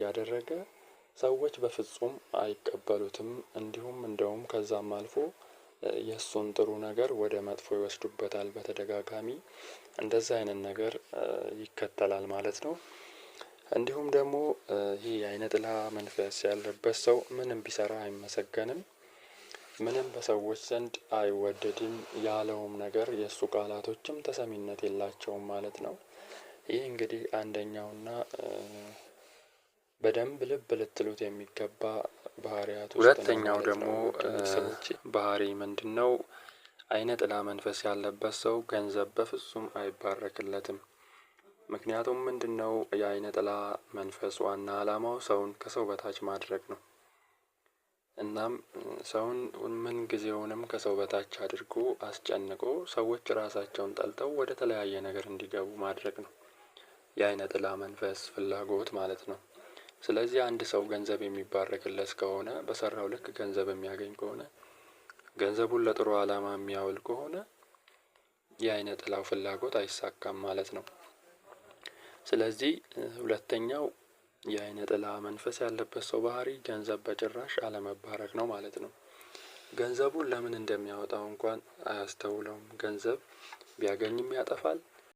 ያደረገ ሰዎች በፍጹም አይቀበሉትም። እንዲሁም እንደውም ከዛም አልፎ የእሱን ጥሩ ነገር ወደ መጥፎ ይወስዱበታል። በተደጋጋሚ እንደዛ አይነት ነገር ይከተላል ማለት ነው። እንዲሁም ደግሞ ይህ የዓይነ ጥላ መንፈስ ያለበት ሰው ምንም ቢሰራ አይመሰገንም። ምንም በሰዎች ዘንድ አይወደድም። ያለውም ነገር የእሱ ቃላቶችም ተሰሚነት የላቸውም ማለት ነው። ይህ እንግዲህ አንደኛውና በደንብ ልብ ልትሉት የሚገባ ባህሪያት ውስጥ ነው። ሁለተኛው ደግሞ ሰዎች ባህሪ ምንድነው? ዓይነ ጥላ መንፈስ ያለበት ሰው ገንዘብ በፍጹም አይባረክለትም። ምክንያቱም ምንድነው? የዓይነ ጥላ መንፈስ ዋና ዓላማው ሰውን ከሰው በታች ማድረግ ነው። እናም ሰውን ምን ጊዜውንም ከሰው በታች አድርጎ አስጨንቆ ሰዎች ራሳቸውን ጠልተው ወደ ተለያየ ነገር እንዲገቡ ማድረግ ነው የዓይነ ጥላ መንፈስ ፍላጎት ማለት ነው። ስለዚህ አንድ ሰው ገንዘብ የሚባረክለት ከሆነ በሰራው ልክ ገንዘብ የሚያገኝ ከሆነ ገንዘቡን ለጥሩ ዓላማ የሚያውል ከሆነ የዓይነ ጥላው ፍላጎት አይሳካም ማለት ነው። ስለዚህ ሁለተኛው የዓይነ ጥላ መንፈስ ያለበት ሰው ባህሪ ገንዘብ በጭራሽ አለመባረክ ነው ማለት ነው። ገንዘቡን ለምን እንደሚያወጣው እንኳን አያስተውለውም። ገንዘብ ቢያገኝም ያጠፋል፣